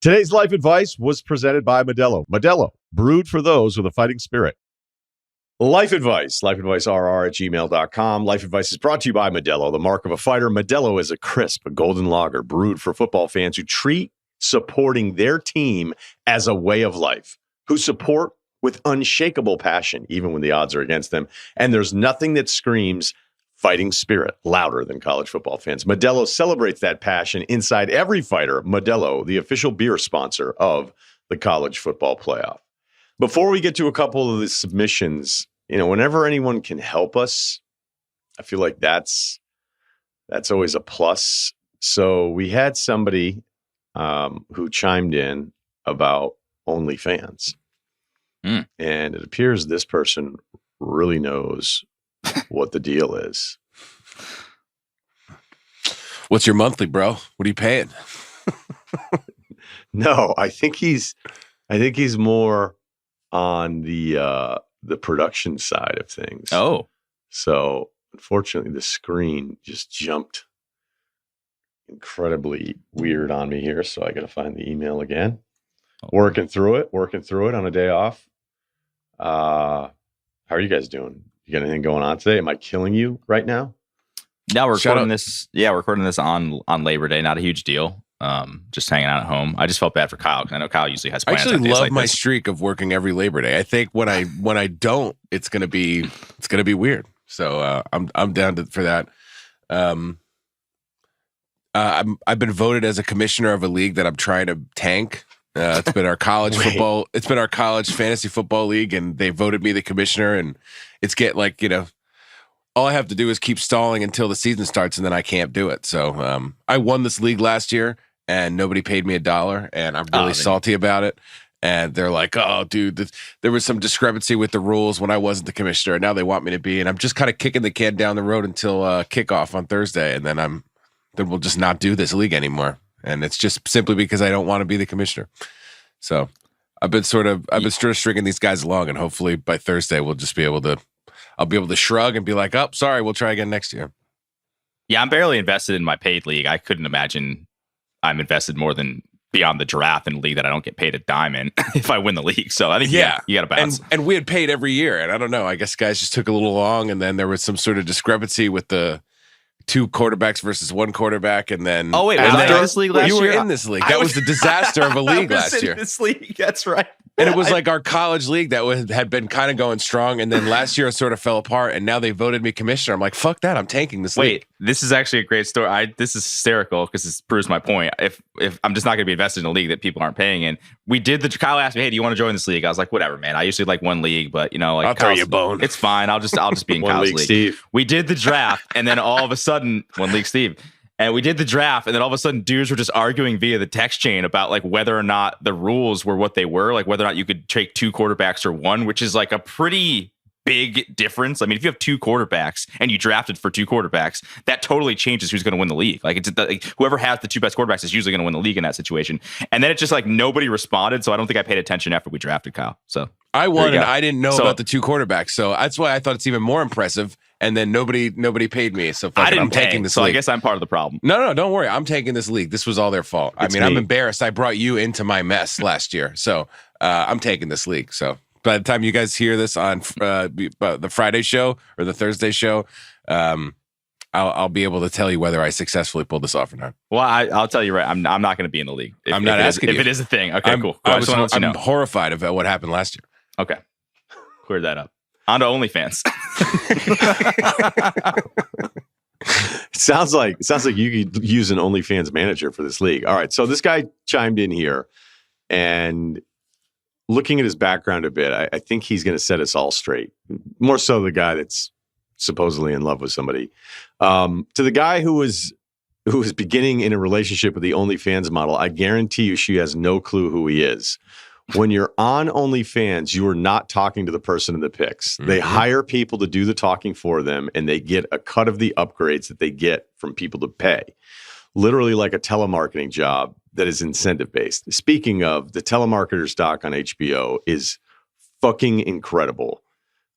Today's life advice was presented by Modelo. Modelo, brewed for those with a fighting spirit. Life advice, lifeadvicerr@gmail.com. Life advice is brought to you by Modelo, the mark of a fighter. Modelo is a crisp, golden lager brewed for football fans who treat supporting their team as a way of life, who support with unshakable passion, even when the odds are against them. And there's nothing that screams fighting spirit louder than college football fans. Modelo celebrates that passion inside every fighter. Modelo, the official beer sponsor of the college football playoff. Before we get to a couple of the submissions, whenever anyone can help us, I feel like that's always a plus. So we had somebody who chimed in about OnlyFans. And it appears this person really knows what the deal is. What's your monthly, bro? What are you paying? No, I think he's more on the production side of things. Oh. So unfortunately the screen just jumped incredibly weird on me here. So I gotta find the email again. Working through it on a day off. How are you guys doing? You got anything going on today? Am I killing you right now? Now we're recording this. Yeah, we're recording this on Labor Day. Not a huge deal. Just hanging out at home. I just felt bad for Kyle because I know Kyle usually has plans. I actually love like my this. streak of working every Labor Day. I think when I don't, it's gonna be weird. So I'm down for that. I've been voted as a commissioner of a league that I'm trying to tank. It's been our college football. It's been our college fantasy football league, and they voted me the commissioner. And it's all I have to do is keep stalling until the season starts, and then I can't do it. So I won this league last year, and nobody paid me $1, and I'm really salty about it. And they're like, "Oh, dude, there was some discrepancy with the rules when I wasn't the commissioner, and now they want me to be." And I'm just kind of kicking the can down the road until kickoff on Thursday, and then we'll just not do this league anymore. And it's just simply because I don't want to be the commissioner. So I've been sort of stringing these guys along, and hopefully by Thursday I'll be able to shrug and be like, "Oh, sorry, we'll try again next year." Yeah, I'm barely invested in my paid league. I couldn't imagine I'm invested more than beyond the draft in a league that I don't get paid a dime in if I win the league. So I think you got to bounce. And we had paid every year, and I don't know. I guess guys just took a little long, and then there was some sort of discrepancy with the 2 quarterbacks versus 1 quarterback, and then was I in this league last year? You were in this league. That was the disaster of a league last year. This league, that's right. And it was like our college league that had been kind of going strong, and then last year it sort of fell apart, and now they voted me commissioner. I'm like, fuck that, I'm tanking this league. Wait, this is actually a great story. This is hysterical because this proves my point. If I'm just not going to be invested in a league that people aren't paying in. We did Kyle asked me, "Hey, do you want to join this league?" I was like, "Whatever, man. I usually like one league, but I'll throw you a bone. It's fine. I'll just be in One Kyle's league, league." Steve. We did the draft, and then all of a sudden, one league, Steve. And we did the draft, and then all of a sudden, dudes were just arguing via the text chain about like whether or not the rules were what they were, like whether or not you could take 2 quarterbacks or 1, which is like a pretty big difference. I mean, if you have 2 quarterbacks and you drafted for 2 quarterbacks, that totally changes who's going to win the league. Like whoever has the 2 best quarterbacks is usually going to win the league in that situation. And then it just like nobody responded, so I don't think I paid attention after we drafted Kyle. So I won, and I didn't know about the 2 quarterbacks, so that's why I thought it's even more impressive. And then nobody paid me, so I'm taking this league. So I guess I'm part of the problem. No, don't worry. I'm taking this league. This was all their fault. I'm embarrassed. I brought you into my mess last year, so I'm taking this league. So by the time you guys hear this on the Friday show or the Thursday show, I'll be able to tell you whether I successfully pulled this off or not. Well, I'll tell you right. I'm not going to be in the league. I'm not asking you if it is a thing. Okay, cool. I'm horrified of what happened last year. Okay, cleared that up. On to OnlyFans. It sounds like you could use an OnlyFans manager for this league. All right, so this guy chimed in here, and looking at his background a bit, I think he's going to set us all straight. More so the guy that's supposedly in love with somebody. To the guy who was beginning in a relationship with the OnlyFans model, I guarantee you she has no clue who he is. When you're on OnlyFans, you are not talking to the person in the pics. Mm-hmm. They hire people to do the talking for them, and they get a cut of the upgrades that they get from people to pay. Literally like a telemarketing job that is incentive-based. Speaking of, the telemarketer's doc on HBO is fucking incredible.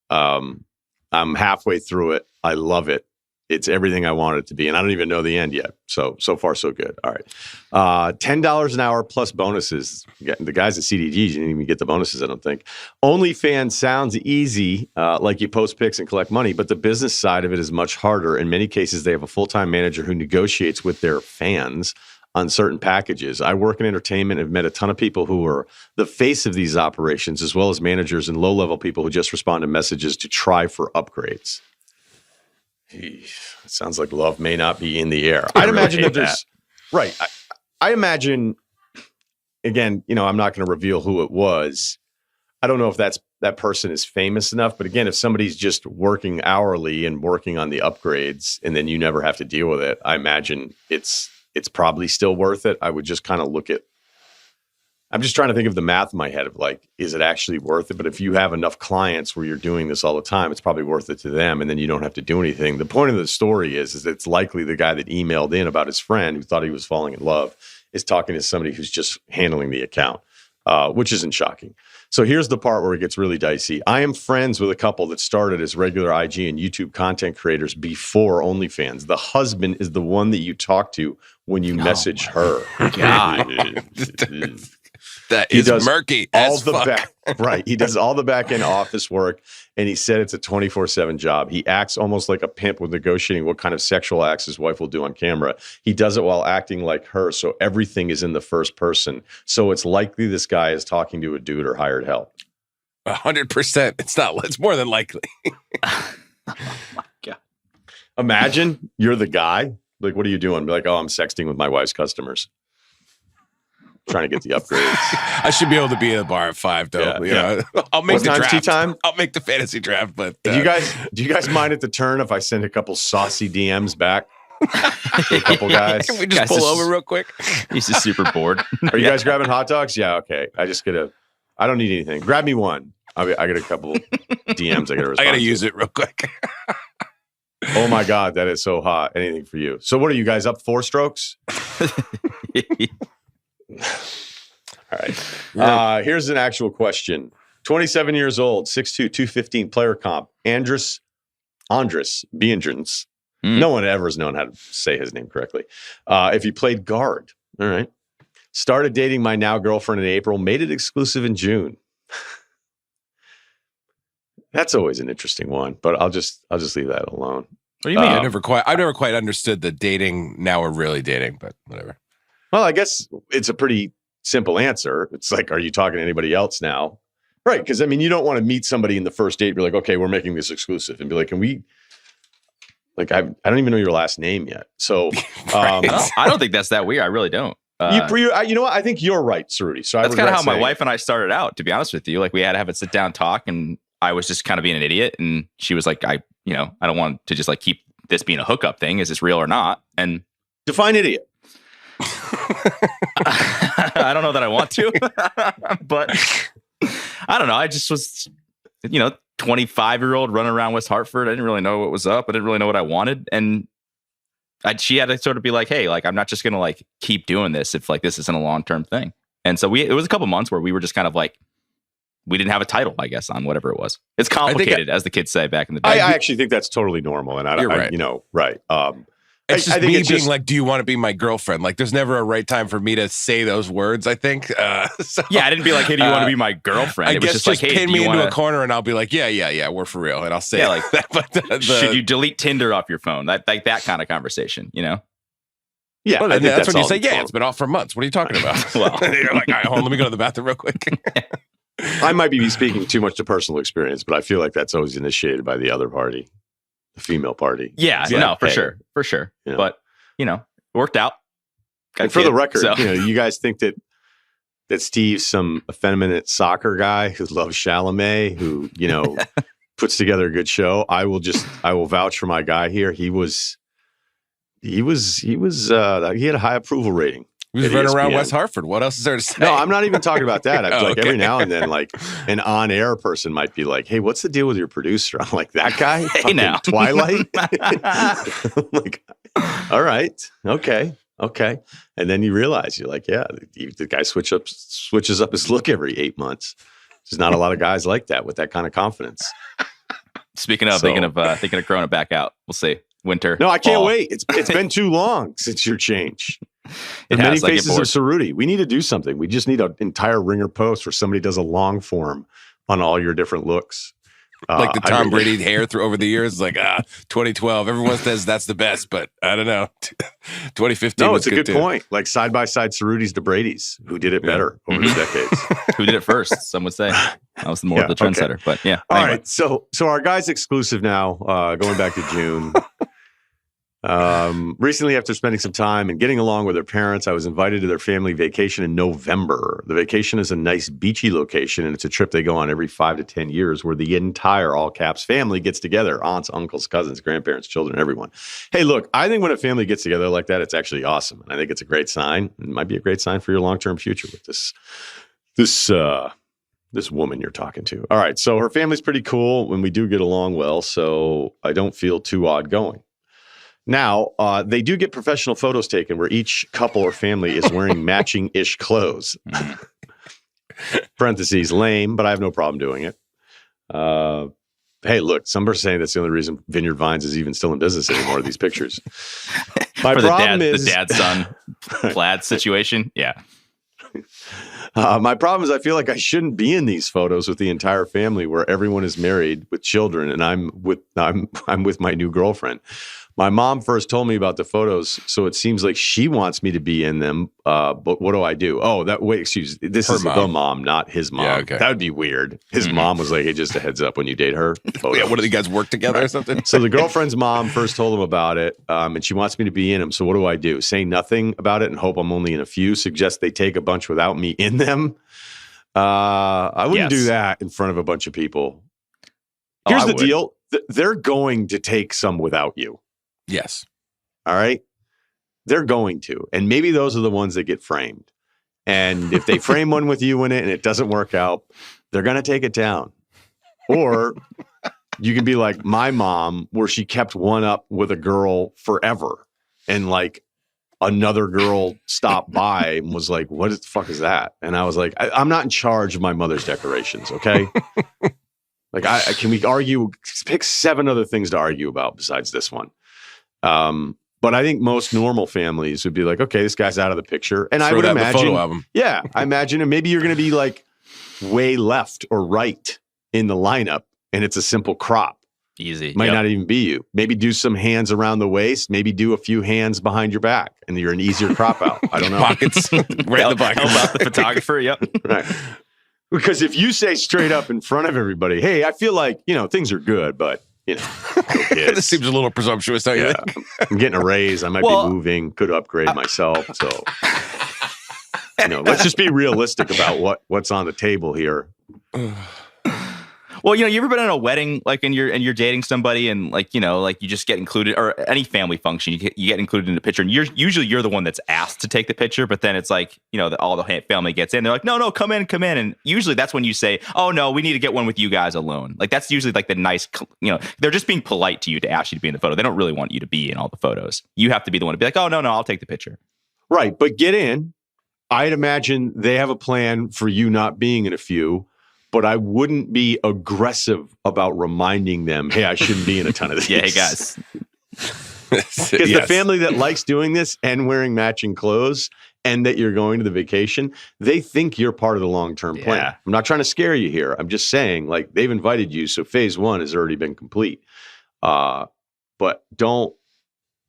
I'm halfway through it. I love it. it's everything I wanted it to be. And I don't even know the end yet. So far, so good. All right. $10 an hour plus bonuses. The guys at CDG didn't even get the bonuses, I don't think. OnlyFans sounds easy, like you post pics and collect money, but the business side of it is much harder. In many cases, they have a full-time manager who negotiates with their fans on certain packages. I work in entertainment and have met a ton of people who are the face of these operations, as well as managers and low-level people who just respond to messages to try for upgrades. It sounds like love may not be in the air. I'd imagine that there's right. I imagine, again, I'm not going to reveal who it was. I don't know if that person is famous enough, but again, if somebody's just working hourly and working on the upgrades, and then you never have to deal with it, I imagine it's probably still worth it. I would just kind of look at. I'm just trying to think of the math in my head of like, is it actually worth it? But if you have enough clients where you're doing this all the time, it's probably worth it to them. And then you don't have to do anything. The point of the story is it's likely the guy that emailed in about his friend who thought he was falling in love is talking to somebody who's just handling the account, which isn't shocking. So here's the part where it gets really dicey. I am friends with a couple that started as regular IG and YouTube content creators before OnlyFans. The husband is the one that you talk to when you message her. God. That is murky as fuck. Right. He does all the back end office work, and he said it's a 24/7 job. He acts almost like a pimp with negotiating what kind of sexual acts his wife will do on camera. He does it while acting like her, so everything is in the first person. So it's likely this guy is talking to a dude or hired help. 100%. It's more than likely. Oh my God. Imagine you're the guy. Like, what are you doing? Be like, oh, I'm sexting with my wife's customers. Trying to get the upgrades. I should be able to be at the bar at 5, though. Yeah. I'll make What the time's draft. tea time? I'll make the fantasy draft. But Do you guys mind at the turn if I send a couple saucy DMs back to a couple guys? Can we just pull over real quick? He's just super bored. Are you guys grabbing hot dogs? Yeah, okay. I don't need anything. Grab me one. I got a couple DMs I got to respond I got to to. use it real quick. Oh my God, that is so hot. Anything for you. So what are you guys up 4 strokes? All right. Here's an actual question. 27 years old, 6'2", 215, player comp. Andres Biendrins. No one ever has known how to say his name correctly. If he played guard. All right. Started dating my now girlfriend in April. Made it exclusive in June. That's always an interesting one, but I'll just leave that alone. What do you mean? I've never quite understood the dating now we're really dating, but whatever. Well, I guess it's a pretty simple answer. It's like, are you talking to anybody else now? Right. Because, I mean, you don't want to meet somebody in the first date and be like, okay, we're making this exclusive. And be like, can we, like, I don't even know your last name yet. So I don't think that's that weird. I really don't. You know what? I think you're right, Ceruti. So that's kind of how my wife and I started out, to be honest with you. Like, we had to have a sit down talk, and I was just kind of being an idiot. And she was like, I don't want to just like keep this being a hookup thing. Is this real or not? And define idiot. I don't know that I want to, but I don't know. I just was, 25-year-old running around West Hartford. I didn't really know what was up. I didn't really know what I wanted. And she had to sort of be like, hey, like, I'm not just going to like keep doing this if like this isn't a long-term thing. And so it was a couple months where we were just kind of like, we didn't have a title, I guess, on whatever it was. It's complicated, as the kids say back in the day. I actually think that's totally normal. And You're right. Right. It's just I think me it's being just, like, do you want to be my girlfriend? Like, there's never a right time for me to say those words, I think. So, yeah, I didn't be like, hey, do you want to be my girlfriend? I It was guess just just like, hey, pin do me you into wanna, a corner and I'll be like, yeah, we're for real. And I'll say Yeah, it like that. But should you delete Tinder off your phone? That kind of conversation, yeah. Well, I think that's when you all say, it's it's been off for months. What are you talking about? Well, you're like, all right, hold on, let me go to the bathroom real quick. I might be speaking too much to personal experience, but I feel like that's always initiated by the other party, the female party. yeah, It's like, no, for hey, sure. you know. But, worked out. Got And for a the kid, record, so- you guys think that Steve's some effeminate soccer guy who loves Chalamet, who, puts together a good show. I will vouch for my guy here. He had a high approval rating. He was at running around ESPN. West Hartford. What else is there to say? No, I'm not even talking about that. I'm like, okay. every now and then, like, an on-air person might be like, hey, what's the deal with your producer? I'm like, that guy? Hey, now. Twilight? I'm like, all right. Okay. And then you realize, you're like, yeah, the guy switches up his look every 8 months. There's not a lot of guys like that with that kind of confidence. Speaking of thinking of growing it back out. We'll see. winter. No, I can't fall. wait. It's been too long since your change. It Many has. I get faces of bored. Ceruti. We need to do something. We just need an entire Ringer post where somebody does a long form on all your different looks. Like the Tom Brady hair through over the years, like 2012. Everyone says that's the best, but I don't know. 2015. No, was it's a good too. point. Like side by side, Cerutis to Brady's, who did it better over the decades. Who did it first? Some would say I was more of the trendsetter, but yeah. All anyway. right, so our guy's exclusive now. Going back to June. Recently, after spending some time and getting along with their parents, I was invited to their family vacation in November. The vacation is a nice beachy location, and it's a trip they go on every 5 to 10 years where the entire all caps family gets together. Aunts, uncles, cousins, grandparents, children, everyone. Hey, look, I think when a family gets together like that, it's actually awesome. And I think it's a great sign. It might be a great sign for your long-term future with this woman you're talking to. All right, so her family's pretty cool and we do get along well, so I don't feel too odd going. Now, they do get professional photos taken where each couple or family is wearing matching-ish clothes. Parentheses, lame, but I have no problem doing it. Hey, look, some are saying that's the only reason Vineyard Vines is even still in business anymore, these pictures. My For problem is the dad-son plaid situation. Yeah. My problem is I feel like I shouldn't be in these photos with the entire family where everyone is married with children and I'm with my new girlfriend. My mom first told me about the photos, so it seems like she wants me to be in them. But what do I do? Oh, excuse me. This is the mom, not his mom. Yeah, okay. That would be weird. His mom was like, hey, just a heads up when you date her. Yeah, what do you guys work together or something? So the girlfriend's mom first told him about it, and she wants me to be in them. So what do I do? Say nothing about it and hope I'm only in a few? Suggest they take a bunch without me in them? I wouldn't do that in front of a bunch of people. Here's the deal. They're going to take some without you. Yes. All right. They're going to. And maybe those are the ones that get framed. And if they frame one with you in it and it doesn't work out, they're going to take it down. Or you can be like my mom, where she kept one up with a girl forever. And like another girl stopped by and was like, what the fuck is that? And I was like, I'm not in charge of my mother's decorations. Okay. Like, can we argue? Pick 7 other things to argue about besides this one. But I think most normal families would be like, okay, this guy's out of the picture. And I would imagine, photo album. Yeah, I imagine, and maybe you're going to be like way left or right in the lineup, and it's a simple crop. Easy. Might not even be you. Maybe do some hands around the waist. Maybe do a few hands behind your back, and you're an easier crop out. I don't know. Pockets. Right in the pocket. Help out the photographer. Yep. Right. Because if you say straight up in front of everybody, hey, I feel like, things are good, but, This seems a little presumptuous, don't you think? I'm getting a raise. I might be moving. Could upgrade myself. So, let's just be realistic about what's on the table here. Well, you ever been in a wedding, like, and you're dating somebody, and like you just get included, or any family function, you get included in the picture, and you're the one that's asked to take the picture, but then it's like all the family gets in, they're like, no, come in, and usually that's when you say, oh no, we need to get one with you guys alone. Like that's usually like the nice, they're just being polite to you to ask you to be in the photo. They don't really want you to be in all the photos. You have to be the one to be like, oh no, I'll take the picture. Right, but get in. I'd imagine they have a plan for you not being in a few. But I wouldn't be aggressive about reminding them, hey, I shouldn't be in a ton of these. Yeah, hey, guys. Because the family that likes doing this and wearing matching clothes and that you're going to the vacation, they think you're part of the long-term plan. I'm not trying to scare you here. I'm just saying, like, they've invited you, so phase 1 has already been complete. But don't,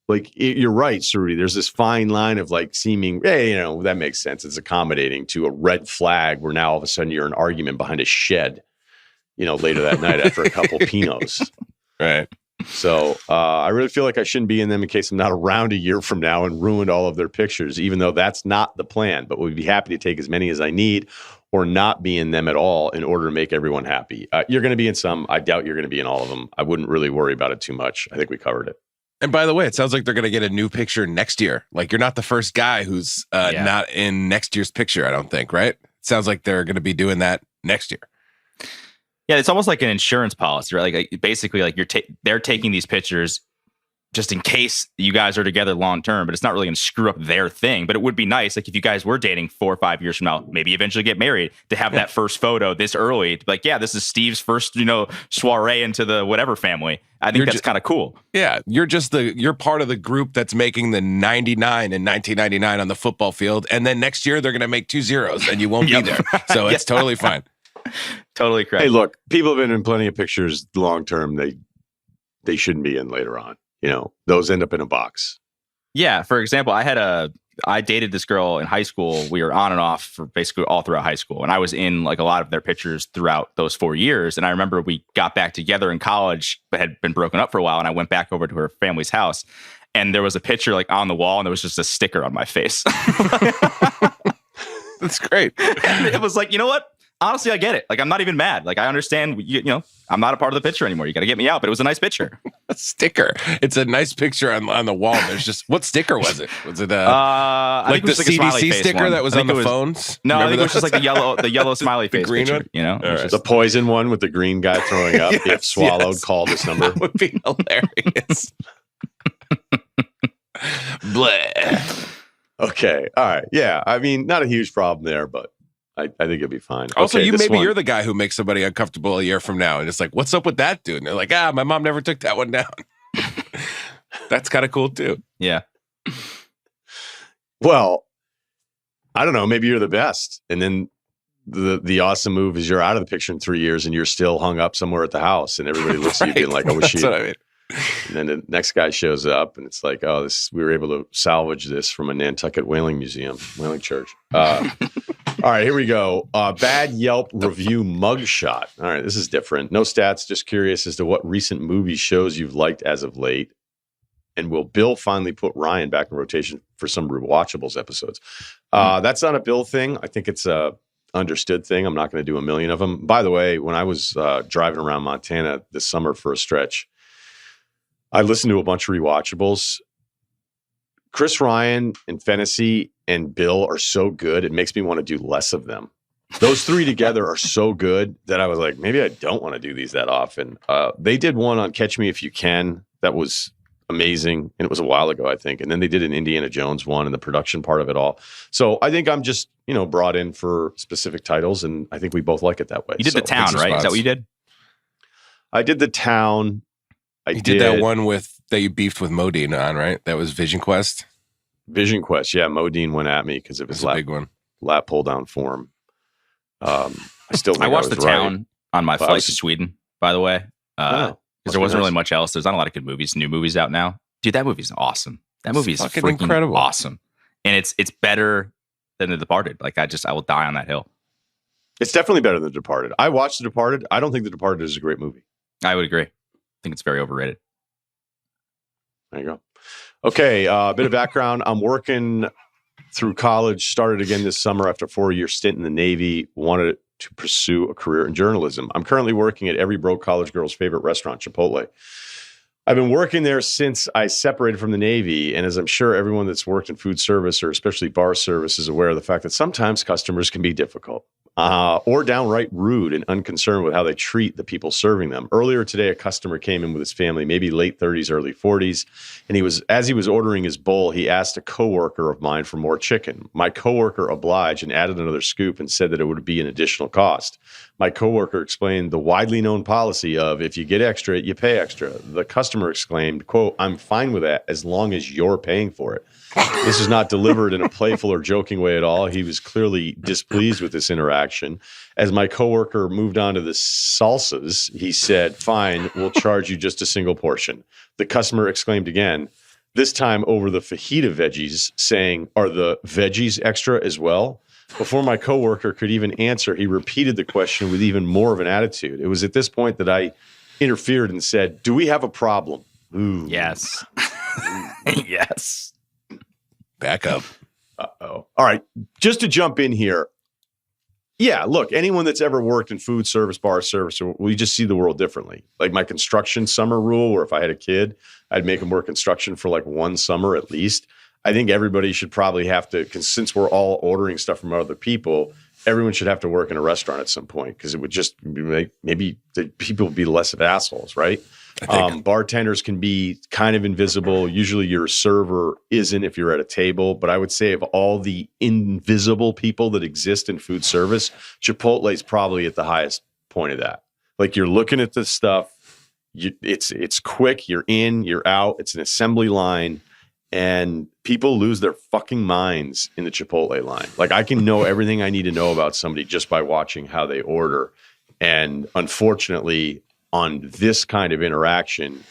like, you're right, Ceruti. There's this fine line of like seeming, hey, that makes sense. It's accommodating to a red flag where now all of a sudden you're in an argument behind a shed, later that night after a couple Pinots. Right. So I really feel like I shouldn't be in them in case I'm not around a year from now and ruined all of their pictures, even though that's not the plan. But we'd be happy to take as many as I need or not be in them at all in order to make everyone happy. You're going to be in some. I doubt you're going to be in all of them. I wouldn't really worry about it too much. I think we covered it. And by the way, it sounds like they're going to get a new picture next year. Like, you're not the first guy who's not in next year's picture, I don't think, right? It sounds like they're going to be doing that next year. Yeah, it's almost like an insurance policy, right? Like basically, like they're taking these pictures just in case you guys are together long term, but it's not really going to screw up their thing. But it would be nice, like if you guys were dating 4 or 5 years from now, maybe eventually get married, to have that first photo this early, to be like, yeah, this is Steve's first, soiree into the whatever family. I think that's kind of cool. Yeah, you're part of the group that's making the 99 in 1999 on the football field, and then next year they're going to make 2 zeros, and you won't be there. So it's totally fine. Totally correct. Hey, look, people have been in plenty of pictures long term. They shouldn't be in later on. Those end up in a box. Yeah. For example, I dated this girl in high school. We were on and off for basically all throughout high school. And I was in like a lot of their pictures throughout those 4 years. And I remember we got back together in college, but had been broken up for a while. And I went back over to her family's house. And there was a picture like on the wall, and there was just a sticker on my face. That's great. And it was like, you know what? Honestly, I get it. Like, I'm not even mad. Like, I understand, I'm not a part of the picture anymore. You got to get me out. But it was a nice picture. A sticker. It's a nice picture on the wall. There's just, what sticker was it? Was it like the CDC sticker that was on the phones? No, I think it was just like the yellow smiley face green picture. One? Right. The poison one with the green guy throwing up. Yes, if swallowed, call this number. That would be hilarious. Bleh. Okay. All right. Yeah. I mean, not a huge problem there, but I think it'll be fine. Also, okay, you're the guy who makes somebody uncomfortable a year from now, and it's like, what's up with that dude? And they're like, my mom never took that one down. That's kind of cool too. Yeah. Well, I don't know. Maybe you're the best, and then the awesome move is you're out of the picture in 3 years, and you're still hung up somewhere at the house, and everybody looks at you being like, "I wish you." That's what I mean. And then the next guy shows up, and it's like, "Oh, we were able to salvage this from a Nantucket Whaling Church." All right, here we go. Bad Yelp review mugshot. All right, this is different. No stats, just curious as to what recent movie shows you've liked as of late. And will Bill finally put Ryan back in rotation for some rewatchables episodes? That's not a Bill thing. I think it's a understood thing. I'm not going to do a million of them. By the way, when I was driving around Montana this summer for a stretch, I listened to a bunch of rewatchables. Chris Ryan and Fennessy and Bill are so good, it makes me want to do less of them. Those three together are so good that I was like, maybe I don't want to do these that often. They did one on Catch Me If You Can. That was amazing. And it was a while ago, I think. And then they did an Indiana Jones one and the production part of it all. So I think I'm just, brought in for specific titles. And I think we both like it that way. You did The Town, right? Is that what you did? I did The Town. You did that one that you beefed with Modine on, right? That was Vision Quest. Vision Quest, yeah. Modine went at me because it was a big one. Lap pull down form. I still think I watched The Town right. on my flight to Sweden, by the way, because there wasn't really much else. There's not a lot of good movies, new movies out now. Dude, that movie's awesome. That movie is fucking freaking incredible, awesome, and it's better than The Departed. Like I will die on that hill. It's definitely better than The Departed. I watched The Departed. I don't think The Departed is a great movie. I would agree. I think it's very overrated. There you go. Okay, a bit of background. I'm working through college, started again this summer after a 4-year stint in the Navy, wanted to pursue a career in journalism. I'm currently working at every broke college girl's favorite restaurant, Chipotle. I've been working there since I separated from the Navy, and as I'm sure everyone that's worked in food service or especially bar service is aware of the fact that sometimes customers can be difficult. Or downright rude and unconcerned with how they treat the people serving them. Earlier today, a customer came in with his family, maybe late 30s, early 40s, and as he was ordering his bowl, he asked a coworker of mine for more chicken. My coworker obliged and added another scoop and said that it would be an additional cost. My coworker explained the widely known policy of if you get extra, you pay extra. The customer exclaimed, quote, "I'm fine with that as long as you're paying for it." This is not delivered in a playful or joking way at all. He was clearly displeased with this interaction. As my coworker moved on to the salsas, he said, "Fine, we'll charge you just a single portion." The customer exclaimed again, this time over the fajita veggies, saying, "Are the veggies extra as well?" Before my coworker could even answer, he repeated the question with even more of an attitude. It was at this point that I interfered and said, "Do we have a problem?" Ooh. Yes. Yes. Back up. Uh-oh. All right. Just to jump in here. Yeah, look, anyone that's ever worked in food service, bar service, we just see the world differently. Like my construction summer rule, where if I had a kid, I'd make him work construction for like one summer at least. I think everybody should probably have to, because since we're all ordering stuff from other people, everyone should have to work in a restaurant at some point because it would just make maybe the people would be less of assholes, right? Bartenders can be kind of invisible. Usually your server isn't if you're at a table. But I would say of all the invisible people that exist in food service, Chipotle is probably at the highest point of that. Like you're looking at this stuff. It's quick. You're in, you're out. It's an assembly line. And people lose their fucking minds in the Chipotle line. Like I can know everything I need to know about somebody just by watching how they order. And unfortunately, on this kind of interaction,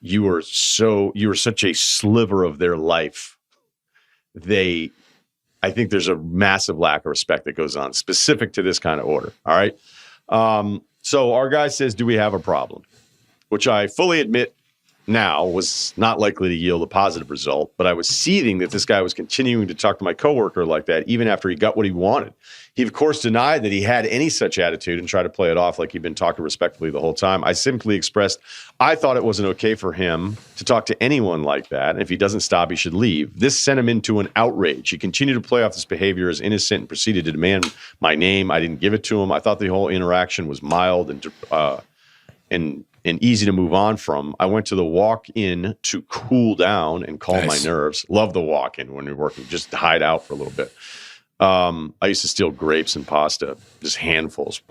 you are such a sliver of their life. I think there's a massive lack of respect that goes on specific to this kind of order. All right. So our guy says, do we have a problem? Which I fully admit now was not likely to yield a positive result, but I was seething that this guy was continuing to talk to my coworker like that, even after he got what he wanted. He, of course, denied that he had any such attitude and tried to play it off like he'd been talking respectfully the whole time. I simply expressed I thought it wasn't okay for him to talk to anyone like that. And if he doesn't stop, he should leave. This sent him into an outrage. He continued to play off this behavior as innocent and proceeded to demand my name. I didn't give it to him. I thought the whole interaction was mild and easy to move on from. I went to the walk-in to cool down and calm my nerves. Love the walk-in when you're working, just hide out for a little bit. I used to steal grapes and pasta, just handfuls.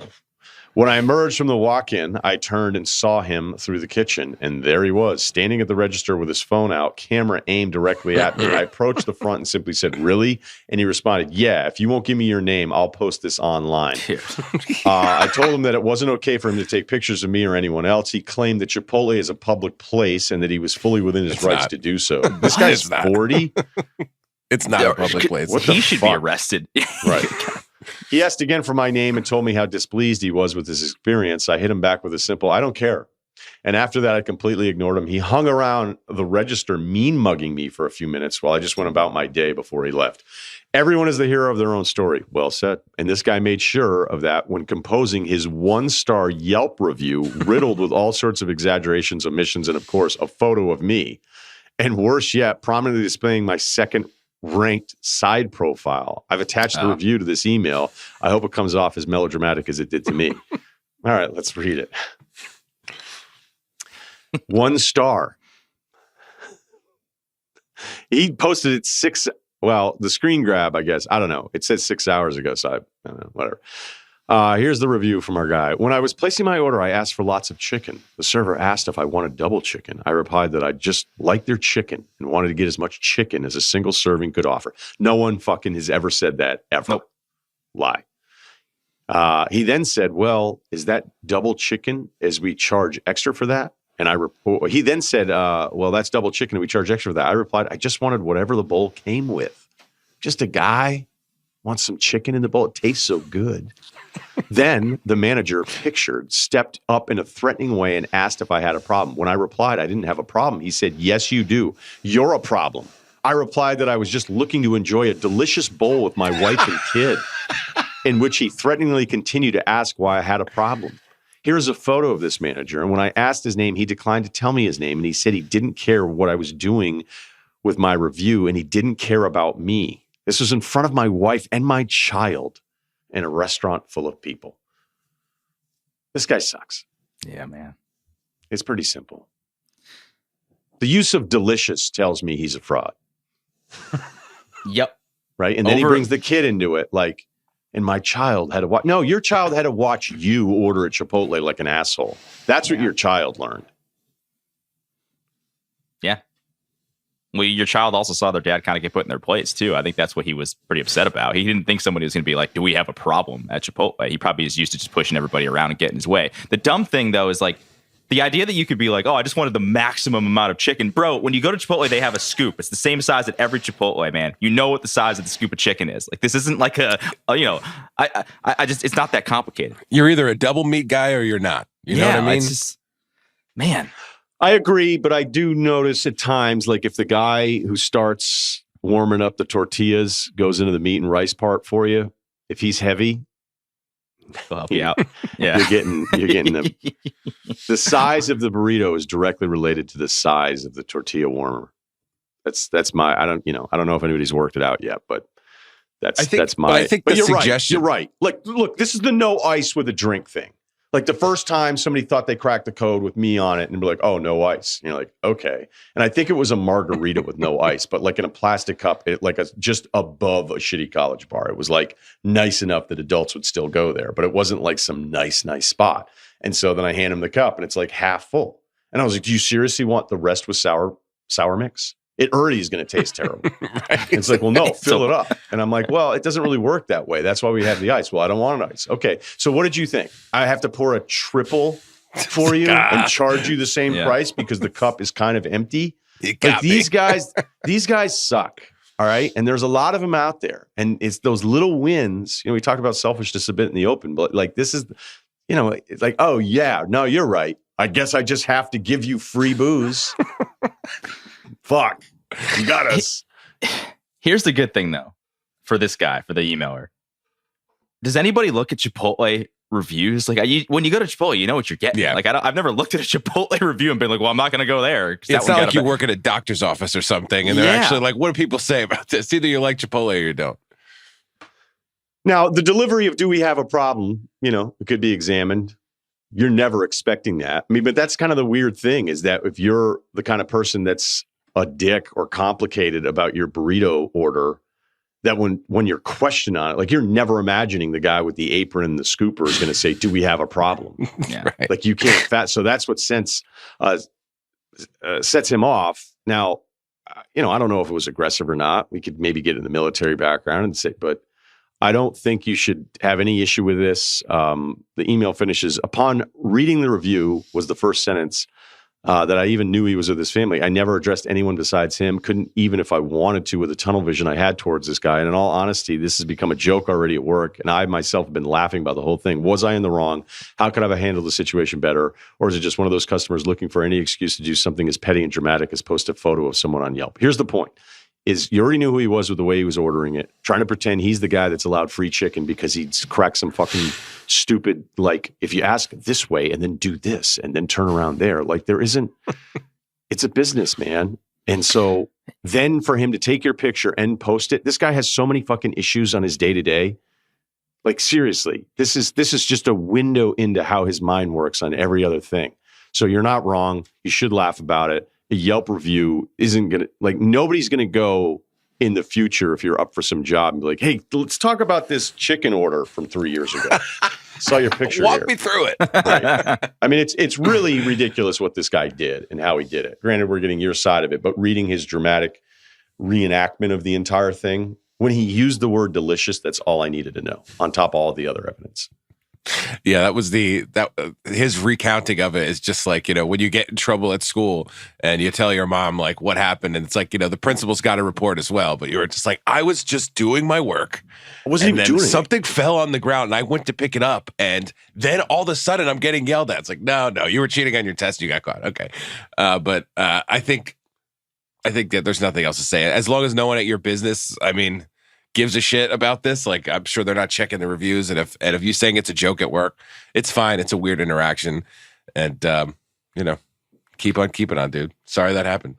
When I emerged from the walk-in, I turned and saw him through the kitchen, and there he was, standing at the register with his phone out, camera aimed directly at me. I approached the front and simply said, "Really?" And he responded, "Yeah, if you won't give me your name, I'll post this online." I told him that it wasn't okay for him to take pictures of me or anyone else. He claimed that Chipotle is a public place and that he was fully within his rights to do so. This guy's 40. It's not a public place. He should be arrested. Right. He asked again for my name and told me how displeased he was with his experience. I hit him back with a simple, "I don't care." And after that, I completely ignored him. He hung around the register mean mugging me for a few minutes while I just went about my day before he left. Everyone is the hero of their own story. Well said. And this guy made sure of that when composing his 1-star Yelp review, riddled with all sorts of exaggerations, omissions, and of course, a photo of me. And worse yet, prominently displaying my second ranked side profile. I've attached the review to this email. I hope it comes off as melodramatic as it did to me. All right, let's read it. 1 star. He posted it the screen grab, I guess. I don't know. It says 6 hours ago, so I don't know, whatever. Here's the review from our guy. When I was placing my order, I asked for lots of chicken. The server asked if I wanted double chicken. I replied that I just liked their chicken and wanted to get as much chicken as a single serving could offer. No one fucking has ever said that, ever. Nope. Lie. He then said, "Well, is that double chicken as we charge extra for that?" And he then said, "Well, that's double chicken and we charge extra for that." I replied, "I just wanted whatever the bowl came with. Just a guy wants some chicken in the bowl. It tastes so good." Then the manager, stepped up in a threatening way and asked if I had a problem. When I replied I didn't have a problem, he said, "Yes, you do. You're a problem." I replied that I was just looking to enjoy a delicious bowl with my wife and kid, in which he threateningly continued to ask why I had a problem. Here's a photo of this manager. And when I asked his name, he declined to tell me his name. And he said he didn't care what I was doing with my review and he didn't care about me. This was in front of my wife and my child in a restaurant full of people. This guy sucks. Yeah, man. It's pretty simple. The use of delicious tells me he's a fraud. Yep. Right? And then he brings the kid into it like, and my child had to watch. No, your child had to watch you order at Chipotle like an asshole. That's what your child learned. Yeah. Well, your child also saw their dad kind of get put in their place, too. I think that's what he was pretty upset about. He didn't think somebody was going to be like, "Do we have a problem at Chipotle?" He probably is used to just pushing everybody around and getting his way. The dumb thing, though, is like the idea that you could be like, "Oh, I just wanted the maximum amount of chicken." Bro, when you go to Chipotle, they have a scoop. It's the same size at every Chipotle, man. You know what the size of the scoop of chicken is. Like, this isn't like I just, it's not that complicated. You're either a double meat guy or you're not. You know what I mean? It's just, man. I agree, but I do notice at times, like if the guy who starts warming up the tortillas goes into the meat and rice part for you, if he's heavy, I'll help you out. Yeah, you're getting the size of the burrito is directly related to the size of the tortilla warmer. That's my. I don't know if anybody's worked it out yet, but that's my. But I think the you're suggestion. Right. You're right. Like, look, this is the no ice with a drink thing. Like the first time somebody thought they cracked the code with me on it and be like, oh, no ice. And you're like, okay. And I think it was a margarita with no ice, but like in a plastic cup, just above a shitty college bar. It was like nice enough that adults would still go there, but it wasn't like some nice spot. And so then I hand him the cup and it's like half full. And I was like, do you seriously want the rest with sour mix? It already is going to taste terrible. Right. It's like, well, no, fill it up. And I'm like, well, it doesn't really work that way. That's why we have the ice. Well, I don't want an ice. Okay. So what did you think? I have to pour a triple for you and charge you the same price because the cup is kind of empty? Like these guys suck. All right. And there's a lot of them out there. And it's those little wins. We talked about selfishness a bit in the open, but like this is, it's like, oh, yeah, no, you're right. I guess I just have to give you free booze. Fuck. You got us. Here's the good thing, though, for this guy, for the emailer. Does anybody look at Chipotle reviews? Like, when you go to Chipotle, you know what you're getting. Yeah. Like, I've never looked at a Chipotle review and been like, well, I'm not going to go there. It's not like you work at a doctor's office or something, and they're actually like, what do people say about this? Either you like Chipotle or you don't. Now, the delivery of do we have a problem, it could be examined. You're never expecting that. I mean, but that's kind of the weird thing is that if you're the kind of person that's a dick or complicated about your burrito order, that when you're questioned on it, like you're never imagining the guy with the apron and the scooper is going to say, do we have a problem? Yeah. Right. Like you can't so that's what sets him off. Now, I don't know if it was aggressive or not. We could maybe get in the military background and say, but I don't think you should have any issue with this. The email finishes, upon reading the review was the first sentence that I even knew he was with his family. I never addressed anyone besides him. Couldn't even if I wanted to with the tunnel vision I had towards this guy. And in all honesty, this has become a joke already at work. And I myself have been laughing about the whole thing. Was I in the wrong? How could I have handled the situation better? Or is it just one of those customers looking for any excuse to do something as petty and dramatic as post a photo of someone on Yelp? Here's the point. Is you already knew who he was with the way he was ordering it, trying to pretend he's the guy that's allowed free chicken because he's cracked some fucking stupid, like, if you ask this way and then do this and then turn around there, like there isn't, it's a business, man. And so then for him to take your picture and post it, this guy has so many fucking issues on his day-to-day. Like, seriously, this is just a window into how his mind works on every other thing. So you're not wrong. You should laugh about it. A Yelp review isn't going to, like, nobody's going to go in the future if you're up for some job and be like, hey, let's talk about this chicken order from 3 years ago. Saw your picture Walk here. me through it. Right. I mean, it's really ridiculous what this guy did and how he did it. Granted, we're getting your side of it, but reading his dramatic reenactment of the entire thing, when he used the word delicious, that's all I needed to know on top of all the other evidence. Yeah, that was his recounting of it is just like, when you get in trouble at school and you tell your mom like what happened, and it's like, the principal's got a report as well, but you were just like, I was just doing my work. I wasn't even doing something fell on the ground and I went to pick it up, and then all of a sudden I'm getting yelled at. It's like, no, you were cheating on your test, you got caught. Okay. But I think that there's nothing else to say. As long as no one at your business, gives a shit about this, like, I'm sure they're not checking the reviews, and if you saying it's a joke at work, it's fine. It's a weird interaction, and keep on keeping on, dude. Sorry that happened.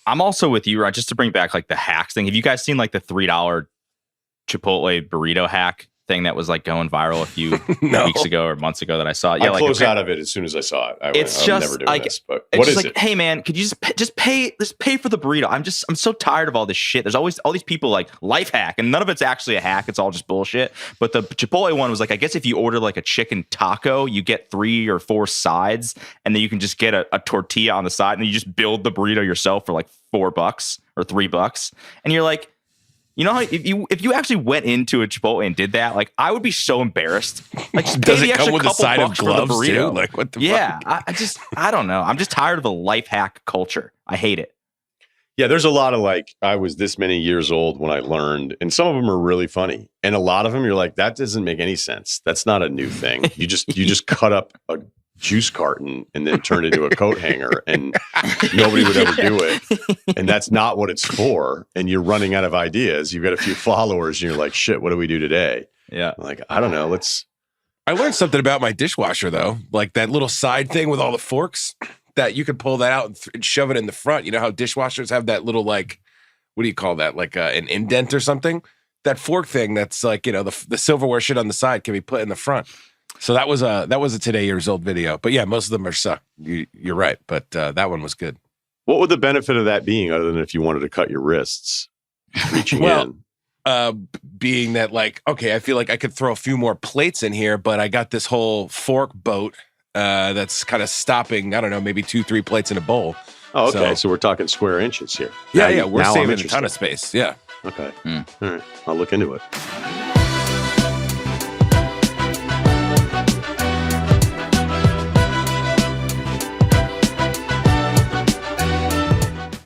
I'm also with you, Ryan, just to bring back like the hacks thing. Have you guys seen like the $3 Chipotle burrito hack thing that was like going viral a few weeks ago or months ago that I saw? Yeah, I closed out of it as soon as I saw it. I'm never doing like, this, but it's what just is like, it? hey man, could you just pay for the burrito? I'm so tired of all this shit. There's always all these people like life hack, and none of it's actually a hack. It's all just bullshit. But the Chipotle one was like, I guess if you order like a chicken taco, you get 3 or 4 sides, and then you can just get a tortilla on the side, and you just build the burrito yourself for like $4 or $3, and you're like, you know how if you actually went into a Chipotle and did that, like I would be so embarrassed. Like, just does pay it the come with a side of gloves for the burrito. too? Like, what the fuck? Yeah, I don't know. I'm just tired of the life hack culture. I hate it. Yeah, there's a lot of like, I was this many years old when I learned, and some of them are really funny, and a lot of them you're like, that doesn't make any sense. That's not a new thing. You just cut up a juice carton and then turn it into a coat hanger, and nobody would ever do it. And that's not what it's for. And you're running out of ideas. You've got a few followers and you're like, shit, what do we do today? Yeah. I'm like, I don't know. I learned something about my dishwasher though. Like that little side thing with all the forks that you could pull that out and shove it in the front. You know how dishwashers have that little, like, what do you call that? Like an indent or something? That fork thing that's like, the silverware shit on the side can be put in the front. So that was a today years old video. But yeah, most of them are suck. You're right, but that one was good. What would the benefit of that being, other than if you wanted to cut your wrists reaching in? Being that, like, okay, I feel like I could throw a few more plates in here, but I got this whole fork boat that's kind of stopping, I don't know, maybe 2-3 plates in a bowl. Oh, okay. So we're talking square inches here. Yeah, we're now I'm saving a interested. ton of space. Yeah. Okay. All right. I'll look into it.